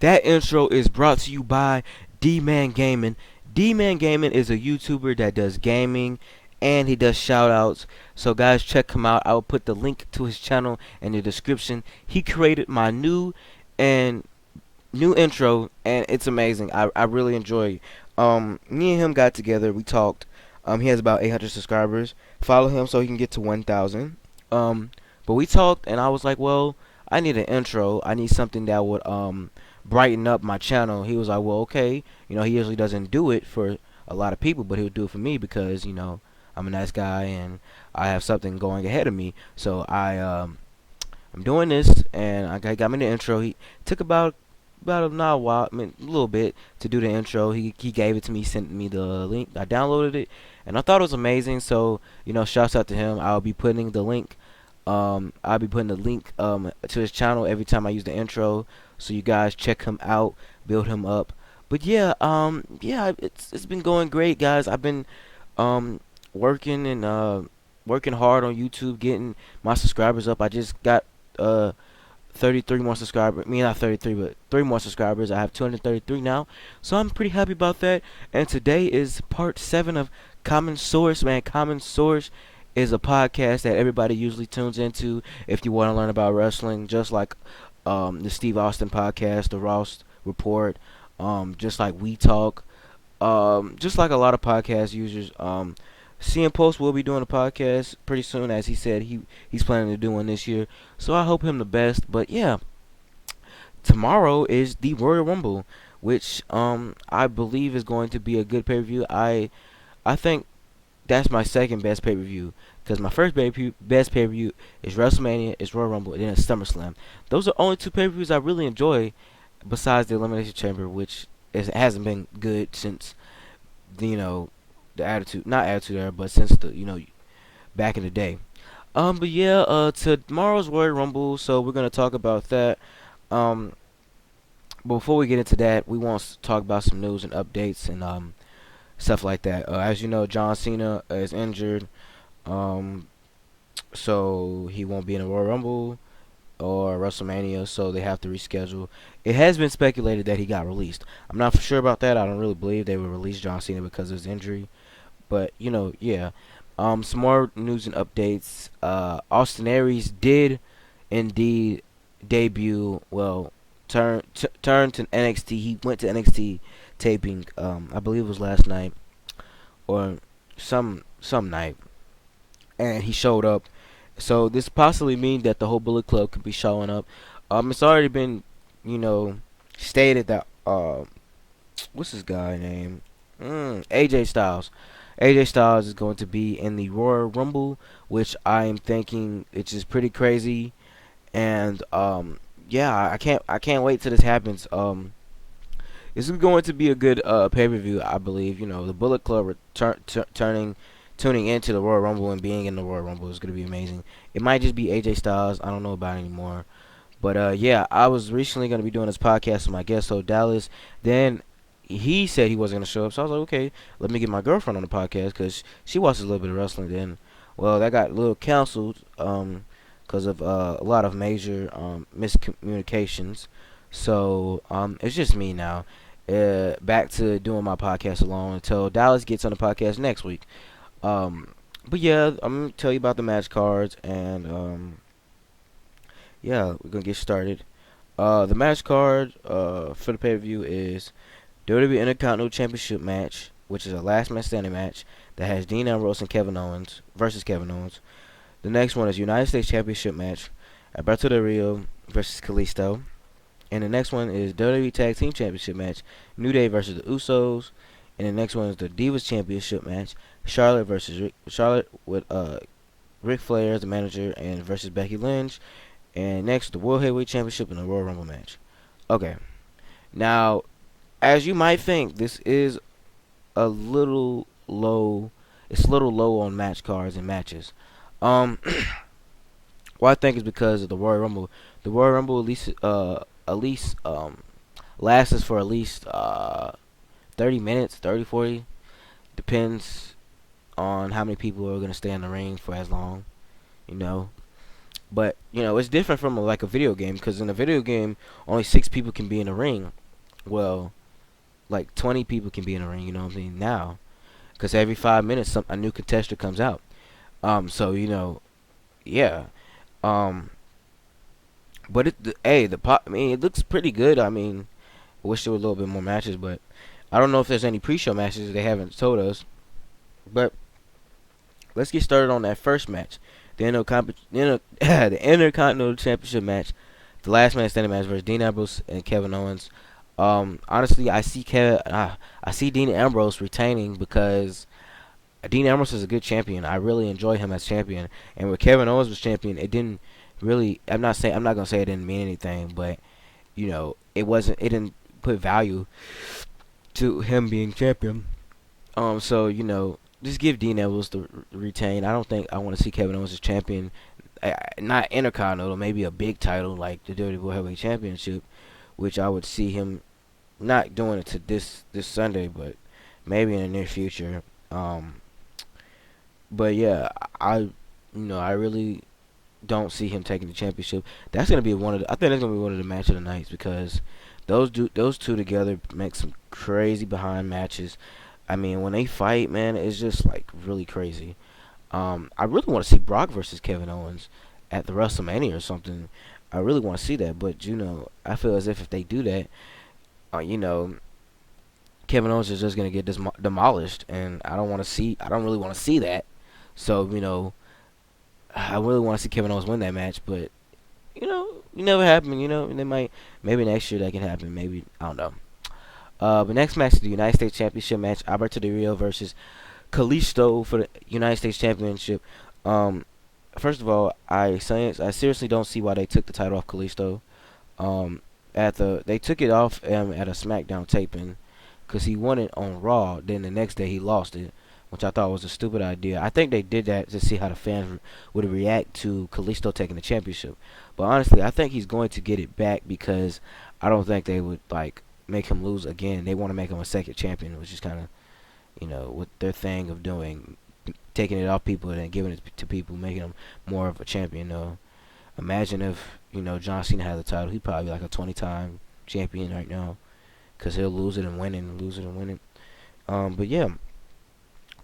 That intro is brought to you by D-Man Gaming. D-Man Gaming is a YouTuber that does gaming and he does shout outs. So guys, check him out. I will put the link to his channel in the description. He created my and new intro and it's amazing. I really enjoy it. Me and him got together, we talked. He has about 800 subscribers. Follow him so he can get to 1,000. But we talked and I was like, well, I need an intro. I need something that would brighten up my channel. He was like, well, okay. He usually doesn't do it for a lot of people, but he would do it for me because I'm a nice guy and I have something going ahead of me. So I'm doing this, and I got me the intro. He took about not a while, I mean, a little bit to do the intro. He gave it to me, sent me the link. I downloaded it, and I thought it was amazing. So shouts out to him. I'll be putting the link. I'll be putting the link to his channel every time I use the intro. So you guys check him out, build him up. But yeah, yeah, it's been going great, guys. I've been working and working hard on YouTube, getting my subscribers up. I just got 33 more subscribers. I mean, not 33, but 3 more subscribers. I have 233 now. So I'm pretty happy about that. And today is part 7 of Common Source, man. Common Source is a podcast that everybody usually tunes into if you want to learn about wrestling, just like the Steve Austin podcast, the Ross Report, just like We Talk, just like a lot of podcast users. CM Post will be doing a podcast pretty soon, as he said he's planning to do one this year. So I hope him the best. But yeah, tomorrow is the Royal Rumble, which I believe is going to be a good pay per view. I think that's my second best pay per view because my first best pay per view is WrestleMania, is Royal Rumble, and then it's SummerSlam. Those are only 2 pay per views I really enjoy, besides the Elimination Chamber, which hasn't been good since the attitude, not attitude era, but since the back in the day. But yeah, tomorrow's Royal Rumble, so we're gonna talk about that. Um, Before we get into that, we want to talk about some news and updates and stuff like that. As you know, John Cena is injured, um, so he won't be in the Royal Rumble or WrestleMania, so they have to reschedule. It has been speculated that he got released. I'm not for sure about that. I don't really believe they would release John Cena because of his injury. But yeah. Some more news and updates. Austin Aries did indeed debut. Well, turn to NXT. He went to NXT taping. I believe it was last night or some night, and he showed up. So this possibly means that the whole Bullet Club could be showing up. It's already been stated that what's this guy name? AJ Styles. AJ Styles is going to be in the Royal Rumble, which I am thinking it's just pretty crazy, and yeah, I can't wait till this happens. This is going to be a good pay per view, I believe. The Bullet Club tuning into the Royal Rumble and being in the Royal Rumble is going to be amazing. It might just be AJ Styles. I don't know about it anymore. But yeah, I was recently going to be doing this podcast with my guest host Dallas. Then he said he wasn't going to show up, so I was like, okay, let me get my girlfriend on the podcast because she watches a little bit of wrestling. Then, well, that got a little canceled because of a lot of major miscommunications. So it's just me now. Back to doing my podcast alone until Dallas gets on the podcast next week. But yeah, I'm gonna tell you about the match cards and yeah, we're gonna get started. The match card for the pay per view is WWE Intercontinental Championship match, which is a last man standing match that has Dean Ambrose and Kevin Owens versus Kevin Owens. The next one is United States Championship match, Alberto Del Rio versus Kalisto. And the next one is WWE Tag Team Championship match, New Day versus the Usos. And the next one is the Divas Championship match, Charlotte with Ric Flair as the manager and versus Becky Lynch. And next, the World Heavyweight Championship and the Royal Rumble match. Okay, now as you might think, this is a little low. It's a little low on match cards and matches. Um, what I think is because of the Royal Rumble. The Royal Rumble at least lasts us for at least 30 minutes, 30, 40. Depends on how many people are going to stay in the ring for as long, you know. But it's different from like a video game, because in a video game only 6 people can be in a ring. Well, like 20 people can be in a ring. You know what I mean? Now, because every 5 minutes a new contestant comes out. So yeah. Um, but I mean, it looks pretty good. I mean, I wish there were a little bit more matches, but I don't know if there's any pre-show matches they haven't told us. But let's get started on that first match, the Intercontinental Championship match, the last man standing match versus Dean Ambrose and Kevin Owens. Honestly, I see Dean Ambrose retaining because Dean Ambrose is a good champion. I really enjoy him as champion, and when Kevin Owens was champion, it didn't really. I'm not gonna say it didn't mean anything, but it didn't put value to him being champion. So just give Dean Ambrose the retain. I don't think I want to see Kevin Owens as champion. Not Intercontinental, maybe a big title like the WWE Heavyweight Championship, which I would see him not doing it to this Sunday, but maybe in the near future. Um, but yeah, I really don't see him taking the championship. That's gonna be I think that's gonna be one of the match of the nights, because those two together make some crazy behind matches. I mean, when they fight, man, it's just like really crazy. I really want to see Brock versus Kevin Owens at the WrestleMania or something. I really want to see that, but I feel as if they do that, uh, you know, Kevin Owens is just gonna get demolished, and I don't want to see. I don't really want to see that. So I really want to see Kevin Owens win that match, but it never happened. And they might, maybe next year that can happen. Maybe, I don't know. But next match is the United States Championship match: Alberto Del Rio versus Kalisto for the United States Championship. Um, First of all, I seriously don't see why they took the title off Kalisto. Um, they took it off at a SmackDown taping, because he won it on Raw. Then the next day he lost it, which I thought was a stupid idea. I think they did that to see how the fans would react to Kalisto taking the championship. But honestly, I think he's going to get it back, because I don't think they would like make him lose again. They want to make him a second champion, which is kind of what their thing of doing, taking it off people and then giving it to people, making them more of a champion. Imagine if John Cena had the title, he'd probably be like a 20-time champion right now, because he'll lose it and win it and lose it and win it. But yeah,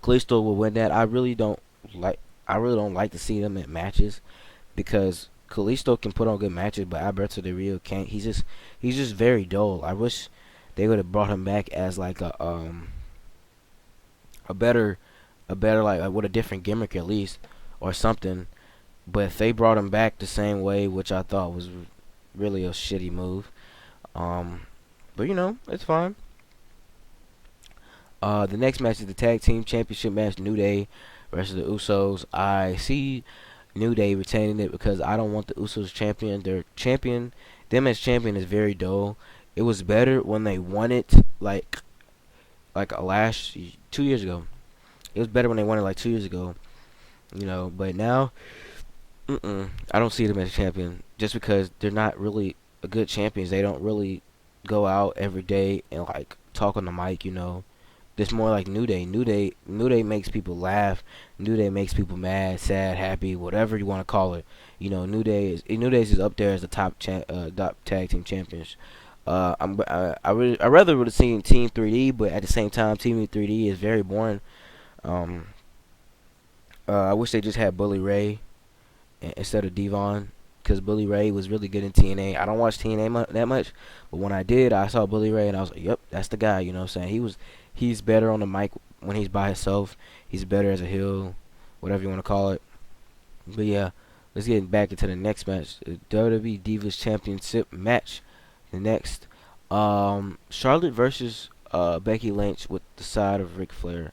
Kalisto will win that. I really don't like to see them at matches, because Kalisto can put on good matches, but Alberto Del Rio can't. He's just very dull. I wish they would have brought him back as like a better like with a different gimmick at least, or something. But if they brought him back the same way, which I thought was really a shitty move. But it's fine. The next match is the Tag Team Championship match: New Day versus the Usos. I see New Day retaining it, because I don't want the Usos champion. Their champion, them as champion, is very dull. It was better when they won it, like a last 2 years ago. It was better when they won it like 2 years ago. But now, I don't see them as champion, just because they're not really a good champions. They don't really go out every day and like talk on the mic. It's more like New Day. New Day makes people laugh. New Day makes people mad, sad, happy, whatever you want to call it. New Day is up there as the top tag team champions. I rather would have seen Team 3D, but at the same time, Team 3D is very boring. Um, I wish they just had Bully Ray instead of Devon, because Bully Ray was really good in TNA. I don't watch TNA that much, but when I did, I saw Bully Ray and I was like, "Yep, that's the guy." You know what I'm saying? He's better on the mic when he's by himself. He's better as a heel, whatever you want to call it. But yeah, let's get back into the next match, the WWE Divas Championship match. The next, Charlotte versus Becky Lynch with the side of Ric Flair.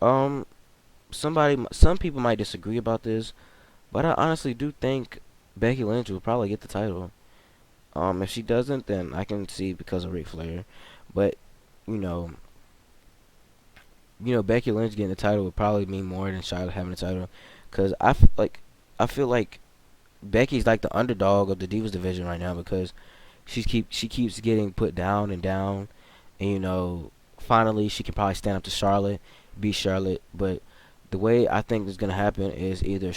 Um, some people might disagree about this, but I honestly do think Becky Lynch will probably get the title. If she doesn't, then I can see because of Ric Flair. But you know, Becky Lynch getting the title would probably mean more than Charlotte having the title, because I feel like Becky's like the underdog of the Divas division right now, because she keeps getting put down and down, and finally she can probably stand up to Charlotte, beat Charlotte. But the way I think is gonna happen is either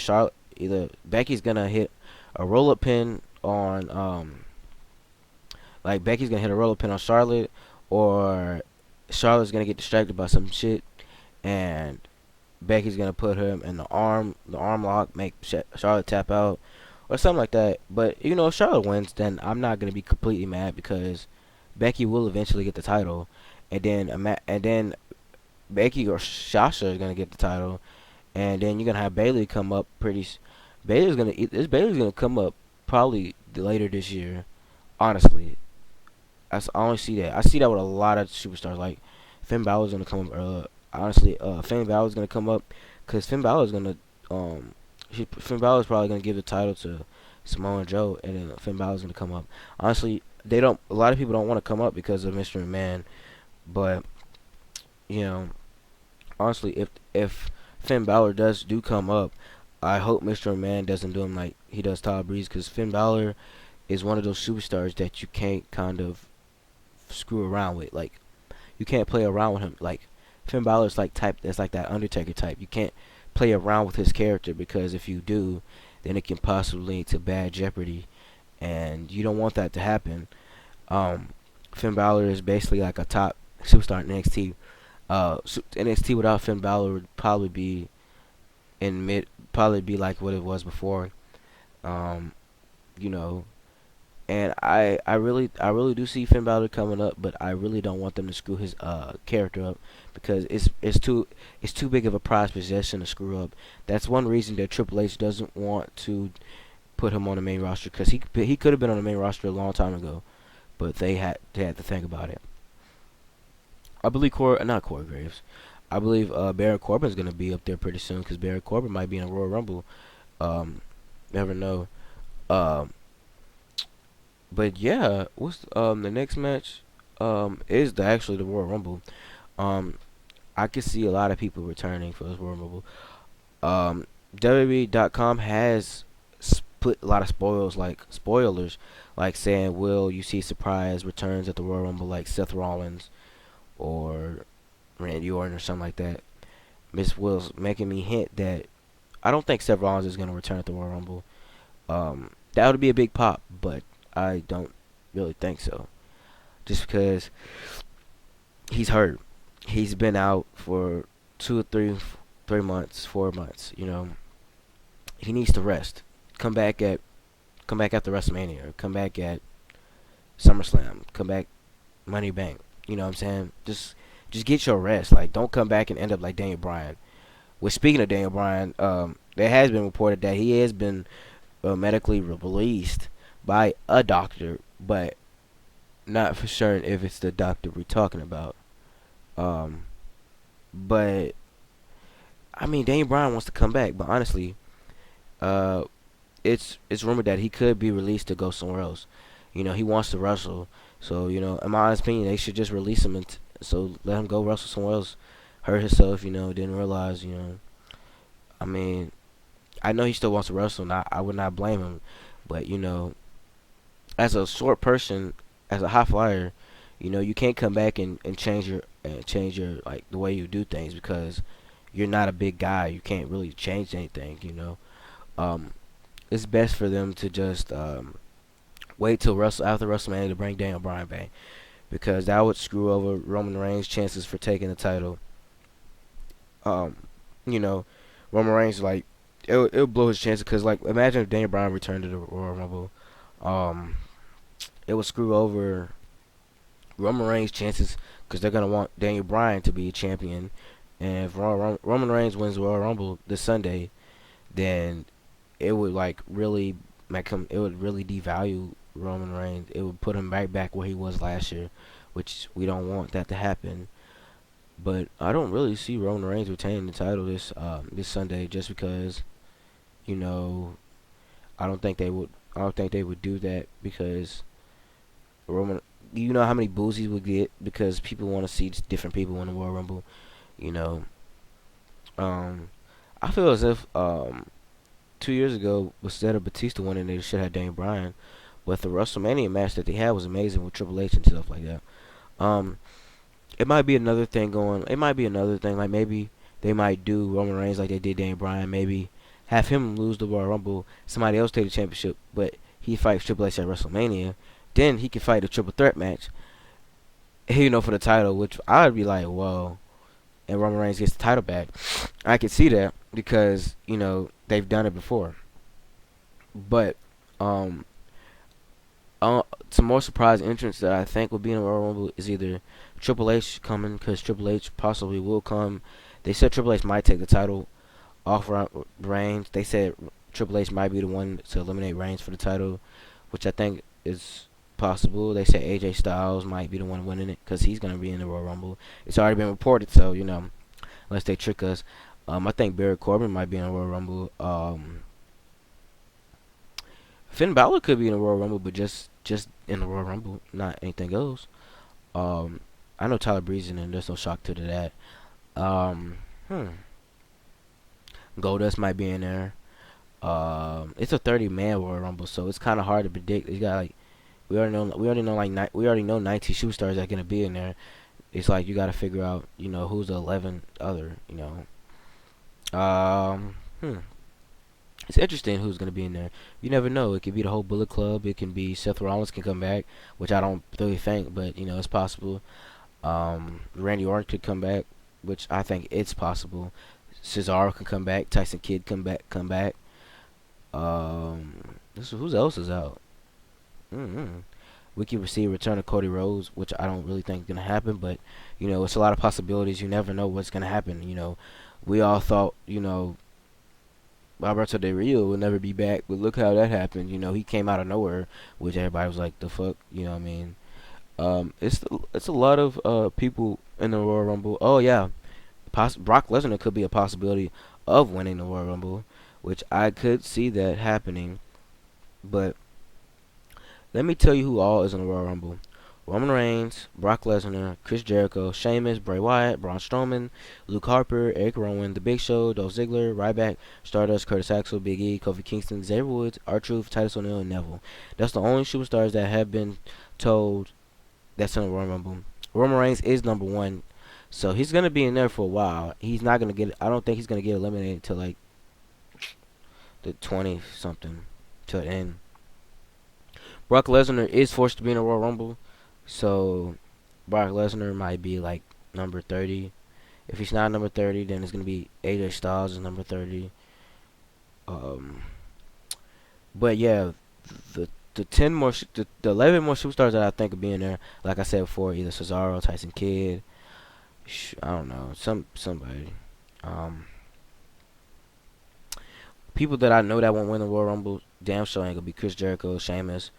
Becky's gonna hit a roll up pin on like Becky's gonna hit a roll up pin on Charlotte, or Charlotte's gonna get distracted by some shit, and Becky's gonna put her in the arm lock, make Charlotte tap out, or something like that. But if Charlotte wins, then I'm not gonna be completely mad because Becky will eventually get the title, and then Becky or Sasha is gonna get the title, and then you're gonna have Bailey come up Bailey's gonna come up probably later this year. Honestly, I only see that. I see that with a lot of superstars. Like Finn Balor's gonna come up. Honestly, Finn Balor's gonna come up because um, Finn Balor's probably gonna give the title to Samoa Joe, and then Finn Balor's gonna come up. Honestly, they don't. A lot of people don't want to come up because of Mr. McMahon, but you know, honestly, if Finn Balor do come up, I hope Mr. McMahon doesn't do him like he does Todd Breeze, because Finn Balor is one of those superstars that you can't kind of screw around with. Like you can't play around with him. Like Finn Balor's like type that's like that Undertaker type. You can't play around with his character, because if you do, then it can possibly lead to bad jeopardy, and you don't want that to happen. Um, Finn Balor is basically like a top superstar in NXT. NXT without Finn Balor would probably be like what it was before. Um, you know, and I really do see Finn Balor coming up, but I really don't want them to screw his character up, because it's too big of a prized possession to screw up. That's one reason that Triple H doesn't want to put him on the main roster, because he could have been on the main roster a long time ago, but they had to think about it. I believe not Corey Graves. I believe Baron Corbin's gonna be up there pretty soon, because Baron Corbin might be in a Royal Rumble. Um, Never know. Um, but yeah, what's the next match? Is actually the Royal Rumble. Um, I could see a lot of people returning for this Royal Rumble. WWE.com has put a lot of spoilers, like saying, "Will you see surprise returns at the Royal Rumble, like Seth Rollins or Randy Orton or something like that?" Miss Will's making me hint that I don't think Seth Rollins is going to return at the Royal Rumble. That would be a big pop, but I don't really think so. Just because he's hurt, he's been out for 2 or 3 months, 4 months. He needs to rest. Come back at come back after WrestleMania. Come back at SummerSlam. Come back Money Bank. You know what I'm saying? Just get your rest. Like, don't come back and end up like Daniel Bryan. Well, speaking of Daniel Bryan, there has been reported that he has been medically released by a doctor, but not for certain if it's the doctor we're talking about. Um, but I mean, Daniel Bryan wants to come back, but honestly, uh, it's rumored that he could be released to go somewhere else. He wants to wrestle, so in my honest opinion, they should just release him, and so let him go wrestle somewhere else. Hurt himself, didn't realize, I mean, I know he still wants to wrestle, and I would not blame him, but as a short person, as a high flyer, you can't come back and change your like the way you do things, because you're not a big guy. You can't really change anything. Um, it's best for them to just wait till after WrestleMania to bring Daniel Bryan back, because that would screw over Roman Reigns' chances for taking the title. Um, you know, Roman Reigns, like, it'll blow his chances, because, like, imagine if Daniel Bryan returned to the Royal Rumble. Um, it would screw over Roman Reigns' chances, because they're gonna want Daniel Bryan to be a champion. And if Roman Reigns wins the Royal Rumble this Sunday, then it would like really make him. It would really devalue Roman Reigns. It would put him right back where he was last year, which we don't want that to happen. But I don't really see Roman Reigns retaining the title this Sunday, just because you know I don't think they would. I don't think they would do that, because Roman. You know how many boos he would get, because people want to see different people in the Royal Rumble. You know, um, I feel as if 2 years ago, instead of Batista winning, they should have Daniel Bryan. But the WrestleMania match that they had was amazing with Triple H and stuff like that. Um, it might be another thing going. It might be another thing, like maybe they might do Roman Reigns like they did Daniel Bryan. Maybe have him lose the Royal Rumble, somebody else take the championship, but he fights Triple H at WrestleMania. Then he can fight a triple threat match, for the title, which I'd be like, whoa. And Roman Reigns gets the title back. I can see that because they've done it before. But um, some more surprise entrants that I think will be in the Royal Rumble is either Triple H coming, because Triple H possibly will come. They said Triple H might take the title off Reigns. They said Triple H might be the one to eliminate Reigns for the title, which I think is possible. They say AJ Styles might be the one winning it because he's going to be in the Royal Rumble. It's already been reported, so unless they trick us. I think Baron Corbin might be in the Royal Rumble. Finn Balor could be in the Royal Rumble, but just in the Royal Rumble, not anything else. I know Tyler Breeze in, and there's no shock to that. Um, hmm. Goldust might be in there. It's a 30-man Royal Rumble, so it's kind of hard to predict. You got like we already know 19 superstars that are gonna be in there. It's like you got to figure out who's the 11 other. Um, hmm. It's interesting who's gonna be in there. You never know. It could be the whole Bullet Club. It can be Seth Rollins can come back, which I don't really think, but it's possible. Randy Orton could come back, which I think it's possible. Cesaro can come back. Tyson Kidd come back. Who else is out? Mm-hmm. We could see a return of Cody Rhodes, which I don't really think is gonna happen, but it's a lot of possibilities. You never know what's gonna happen. We all thought Alberto Del Rio will never be back, but look how that happened. He came out of nowhere, which everybody was like, "The fuck," you know what I mean? It's a lot of people in the Royal Rumble. Oh yeah, Brock Lesnar could be a possibility of winning the Royal Rumble, which I could see that happening. But let me tell you who all is in the Royal Rumble: Roman Reigns, Brock Lesnar, Chris Jericho, Sheamus, Bray Wyatt, Braun Strowman, Luke Harper, Eric Rowan, The Big Show, Dolph Ziggler, Ryback, Stardust, Curtis Axel, Big E, Kofi Kingston, Xavier Woods, R-Truth, Titus O'Neil, and Neville. That's the only superstars that have been told that's in the Royal Rumble. Roman Reigns is number one, so he's gonna be in there for a while. He's not gonna get. I don't think he's gonna get eliminated until like the 20 something to the end. Brock Lesnar is forced to be in the Royal Rumble, so Brock Lesnar might be like number 30. If he's not number 30, then it's gonna be AJ Styles is number 30. Um, but yeah, the 10 more, the 11 more superstars that I think will be in there, like I said before, either Cesaro, Tyson Kidd, I don't know, somebody. Um, People that I know that won't win the Royal Rumble, damn sure ain't gonna be Chris Jericho, Sheamus,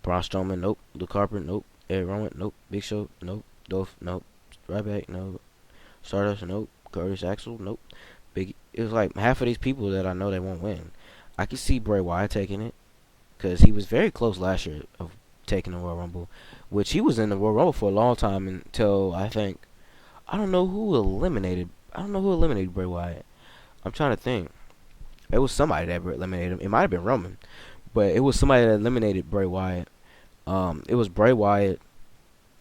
Braun Strowman, nope. Luke Harper, nope. Eric Rowan, nope. Big Show, nope. Dolph, nope. Ryback, nope. Stardust, nope. Curtis Axel, nope. It was like half of these people that I know they won't win. I can see Bray Wyatt taking it because he was very close last year of taking the Royal Rumble, which he was in the Royal Rumble for a long time until I don't know who eliminated. I don't know who eliminated Bray Wyatt. I'm trying to think. It was somebody that eliminated him. It might have been Roman, but it was somebody that eliminated Bray Wyatt. It was Bray Wyatt.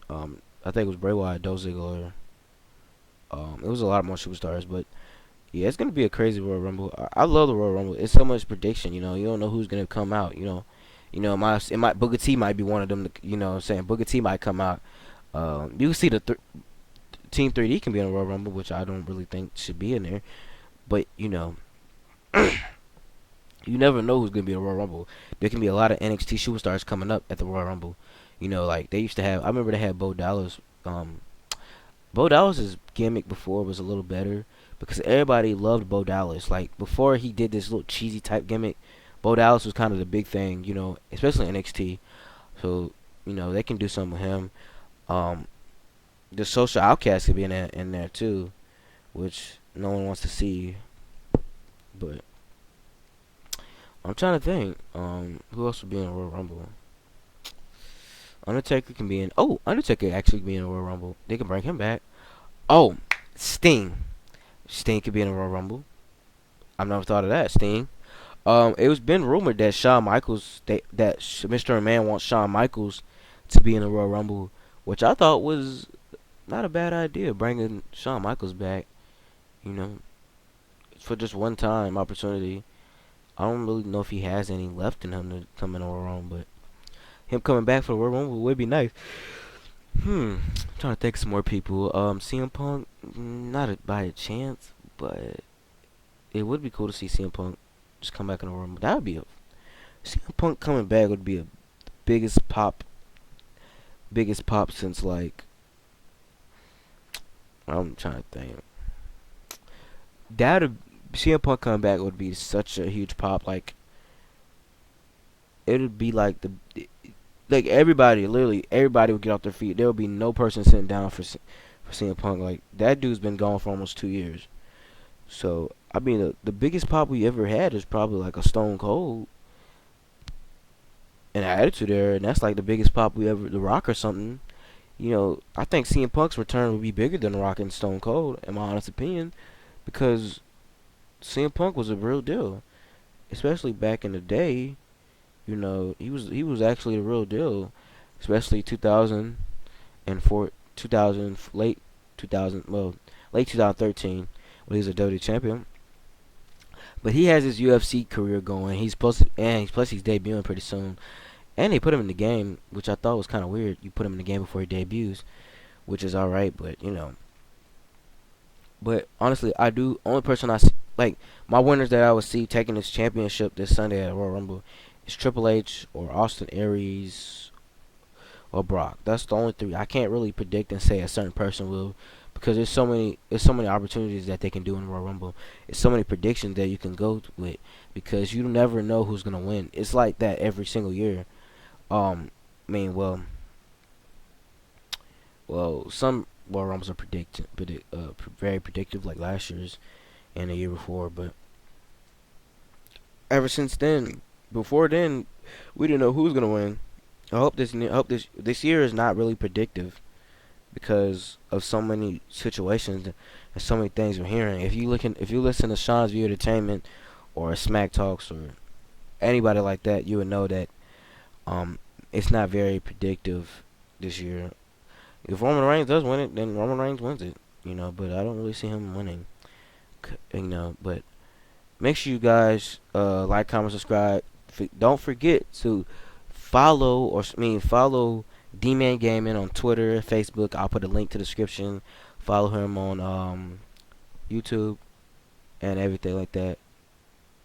I think it was Bray Wyatt, Dolph Ziggler. It was a lot more superstars, but yeah, it's gonna be a crazy Royal Rumble. I love the Royal Rumble. It's so much prediction. You don't know who's gonna come out. Booker T might be one of them. What I'm saying Booker T might come out. You can see the Team 3D can be in the Royal Rumble, which I don't really think should be in there. But you never know who's gonna be in the Royal Rumble. There can be a lot of NXT superstars coming up at the Royal Rumble. Like they used to have. I remember they had Bo Dallas. Bo Dallas's gimmick before was a little better because everybody loved Bo Dallas. Like before he did this little cheesy type gimmick, Bo Dallas was kind of the big thing. Especially NXT. So they can do something with him. The Social Outcast could be in there too, which no one wants to see. But I'm trying to think. Who else would be in the Royal Rumble? Undertaker can be in. Oh, Undertaker actually be in the Royal Rumble. They can bring him back. Oh, Sting. Sting could be in the Royal Rumble. I've never thought of that. Sting. It was been rumored that Shawn Michaels, that Mr. Man wants Shawn Michaels to be in the Royal Rumble, which I thought was not a bad idea. Bringing Shawn Michaels back, for just one time opportunity. I don't really know if he has any left in him to come in or wrong, but him coming back for the Royal Rumble would be nice. I'm trying to think of some more people. CM Punk, not by a chance, but it would be cool to see CM Punk just come back in the Royal Rumble. That would be a CM Punk coming back would be a biggest pop, biggest pop since like I'm trying to think. That CM Punk coming back would be such a huge pop. Like it would be like the like everybody, literally everybody would get off their feet. There would be no person sitting down for CM Punk. Like that dude's been gone for almost 2 years. So I mean, the biggest pop we ever had is probably like a Stone Cold and Attitude Era, and that's like the biggest pop we ever, The Rock or something. I think CM Punk's return would be bigger than The Rock and Stone Cold, in my honest opinion, because CM Punk was a real deal, especially back in the day. He was actually the real deal, especially 2004, 2000, late 2000, well, late 2013 when he was a WWE champion. But he has his UFC career going. He's debuting pretty soon, and they put him in the game, which I thought was kind of weird. You put him in the game before he debuts, which is all right, but. But honestly, I do. Only person I see, like my winners that I would see taking this championship this Sunday at Royal Rumble is Triple H or Austin Aries or Brock. That's the only three. I can't really predict and say a certain person will, because there's so many opportunities that they can do in Royal Rumble. It's so many predictions that you can go with, because you never know who's gonna win. It's like that every single year. I mean, some Royal Rumbles are very predictive, like last year's and the year before. But ever since then, before then, we didn't know who was gonna win. I hope this year is not really predictive because of so many situations and so many things we're hearing. If you listen to Sean's View Entertainment or Smack Talks or anybody like that, you would know that um it's not very predictive this year. If Roman Reigns does win it, then Roman Reigns wins it. But I don't really see him winning. But make sure you guys like, comment, subscribe. Don't forget to follow D-Man Gaming on Twitter, Facebook. I'll put a link to the description. Follow him on YouTube and everything like that.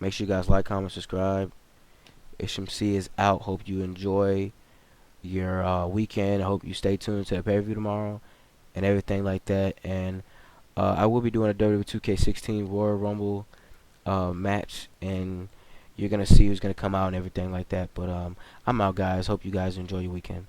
Make sure you guys like, comment, subscribe. HMC is out. Hope you enjoy your weekend. I hope you stay tuned to the pay-per-view tomorrow and everything like that. And I will be doing a WWE 2K16 Royal Rumble match, and you're gonna see who's gonna come out and everything like that. But I'm out, guys. Hope you guys enjoy your weekend.